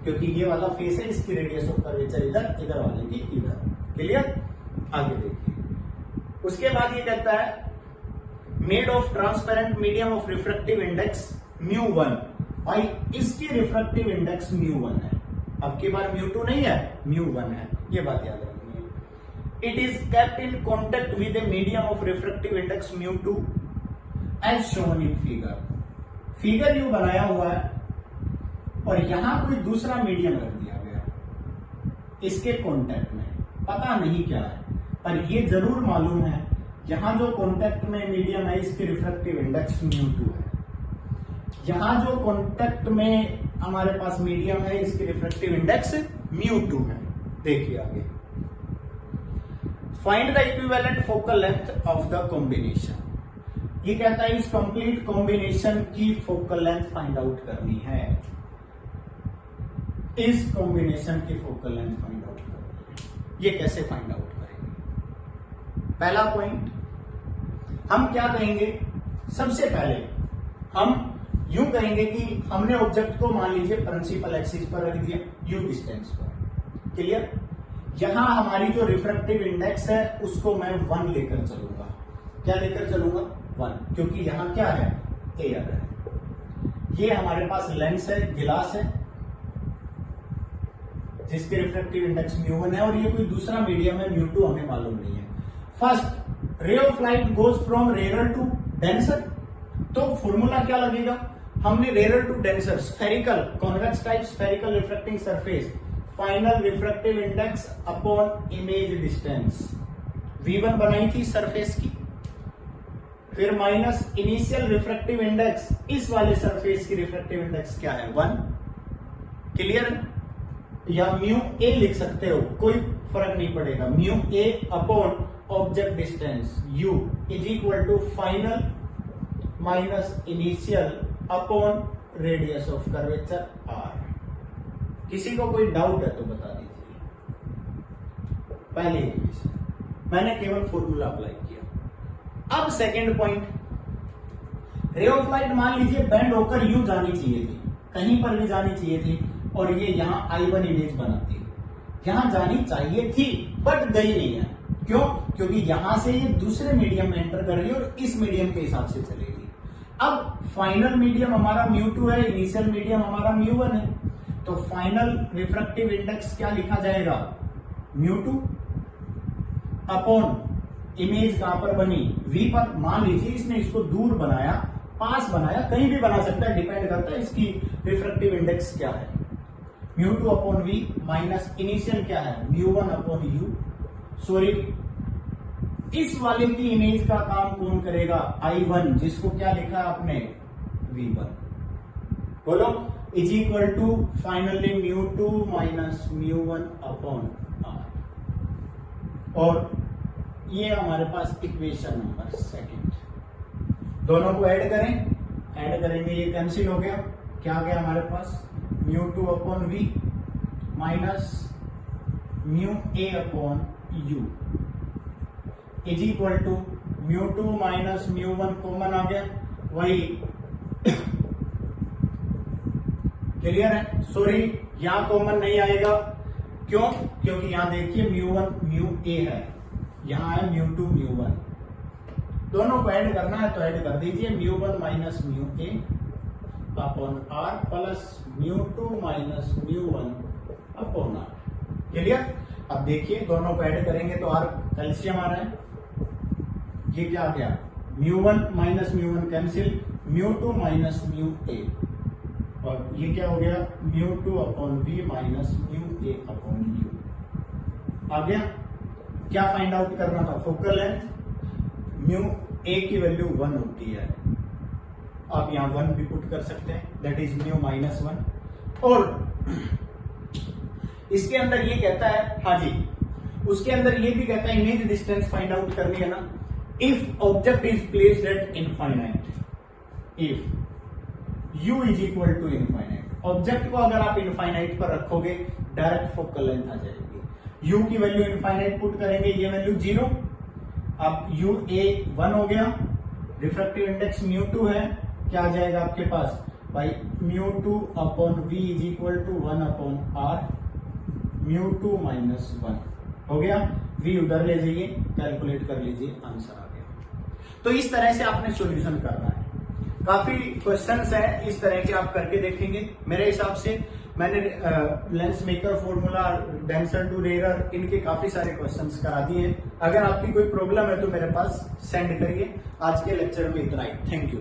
क्योंकि ये वाला फेस है, इसकी रेडियस ऑफ कर्वेचर इधर, इधर वाले की इधर. क्लियर. आगे देखिए. उसके बाद ये कहता है made of transparent medium of refractive index μ1. भाई इसकी रिफ्रैक्टिव इंडेक्स μ1 है, अब की बार μ2 नहीं है, μ1 है. ये बात याद रखनी है. It is kept in contact with a medium of refractive index μ2 as shown in figure. Figure यू बनाया हुआ है और यहां कोई दूसरा मीडियम रख दिया गया इसके कॉन्टेक्ट में, पता नहीं क्या है पर ये जरूर मालूम है यहां जो कॉन्टेक्ट में मीडियम है इसकी रिफ्रैक्टिव इंडेक्स μ2 है. यहां जो कॉन्टेक्ट में हमारे पास मीडियम है इसकी रिफ्रैक्टिव इंडेक्स μ2 है. देखिए आगे. Find the equivalent focal length of the combination. ये कहता है इस कंप्लीट कॉम्बिनेशन की फोकल लेंथ फाइंड आउट करनी है. इस कॉम्बिनेशन की फोकल लेंथ फाइंड आउट करनी है. ये कैसे फाइंड आउट करेंगे? पहला पॉइंट हम क्या कहेंगे, सबसे पहले हम यूं कहेंगे कि हमने ऑब्जेक्ट को मान लीजिए प्रिंसिपल एक्सिस पर रख दिया u डिस्टेंस पर. क्लियर. यहां हमारी जो रिफ्रैक्टिव इंडेक्स है उसको मैं 1 लेकर चलूंगा. क्या लेकर चलूंगा? 1, क्योंकि यहां क्या है, एयर है. ये हमारे पास लेंस है, गिलास है जिसकी रिफ्रैक्टिव इंडेक्स μ1 है और ये कोई दूसरा मीडियम है μ2 हमें मालूम नहीं है. First ray of light goes from rare to denser तो फॉर्मूला क्या लगेगा, हमने rare to denser spherical convex type spherical refracting surface final refractive index upon image distance V1 बनाई थी सरफेस की, फिर माइनस इनिशियल रिफ्रैक्टिव इंडेक्स, इस वाले सरफेस की रिफ्रैक्टिव इंडेक्स क्या है 1, क्लियर है, या म्यू ए लिख सकते हो, कोई फर्क नहीं पड़ेगा, mu A upon object distance u is equal to final minus initial upon radius of curvature r। किसी को कोई डाउट है तो बता दीजिए। पहले मैंने केवल फॉर्मूला अप्लाई किया। अब सेकंड पॉइंट, रे ऑफ लाइट मान लीजिए बेंड होकर यू जानी चाहिए थी, कहीं पर भी जानी चाहिए थी, और ये यहां I1 इमेज बनाती है, यहां जानी चाहिए थी बट गई नहीं है। क्यों? क्योंकि यहां से ये दूसरे मीडियम में एंटर कर रही है और इस मीडियम के हिसाब से चलेगी। अब फाइनल मीडियम हमारा μ2 है, इनिशियल मीडियम हमारा μ1 है, तो फाइनल रिफ्रैक्टिव इंडेक्स क्या लिखा जाएगा μ2 अपॉन इमेज कहां पर बनी V पर। मान लीजिए इसने इसको दूर बनाया, पास बनाया, कहीं भी बना सकता है, डिपेंड करता है इसकी रिफ्रैक्टिव इंडेक्स क्या है, μ2 अपॉन V माइनस इनिशियल क्या है μ1 अपॉन U। सॉरी, इस वाले की इमेज का काम कौन करेगा I1, जिसको क्या लिखा है आपने V1, बोलो, is equal to finally μ2 minus μ1 upon R। और ये हमारे पास इक्वेशन नंबर सेकंड, दोनों को ऐड करेंगे, ये कैंसिल हो गया, क्या आ गया हमारे पास μ2 upon V minus μA upon U is equal to μ2 minus μ1 common आ गया, वही क्लियर है। सॉरी, यहां कॉमन नहीं आएगा, क्यों? क्योंकि यहां देखिए μ1 μA है, यहां है μ2 μ1, दोनों को ऐड करना है तो ऐड कर दीजिए, μ1 minus μA upon R plus μ2 minus μ1 upon R। Clear? अब देखिए दोनों को ऐड करेंगे तो R कैल्शियम आ रहा है, ये क्या आ गया μ1 माइनस μ1 कैंसिल, μ2 माइनस μA, और ये क्या हो गया μ2 upon V minus μA upon U आ गया। क्या फाइंड आउट करना था, फोकल लेंथ, μA की वैल्यू 1 होती है, आप यहां 1 भी पुट कर सकते हैं, दैट इज μ माइनस 1। और इसके अंदर ये कहता है, हाँ जी, उसके अंदर ये भी कहता है इमेज डिस्टेंस फाइंड आउट करनी है ना, if object is placed at infinite, if u is equal to infinite, object को अगर आप इनफाइनाइट पर रखोगे डायरेक्ट फोकल लेंथ आ जाएगी, u की वैल्यू इनफाइनाइट पुट करेंगे, ये वैल्यू 0, अब UA 1 हो गया, रिफ्रैक्टिव इंडेक्स μ2 है, क्या आ जाएगा आपके पास भाई μ2 upon V is equal to 1 upon R, μ2 minus 1 हो गया, V उधर ले जाइए, कैलकुलेट कर लीजिए, आंसर आ गया। तो इस तरह से आपने सॉल्यूशन करना है, काफी क्वेश्चंस हैं इस तरह के, आप करके देखेंगे। मेरे हिसाब से मैंने lens maker formula, denser to rare, इनके काफी सारे क्वेश्चंस करा दिए हैं। अगर आपकी कोई प्रॉब्लम है तो मेरे पास सेंड करिए। आज के लेक्चर में इतना ही, थैंक यू।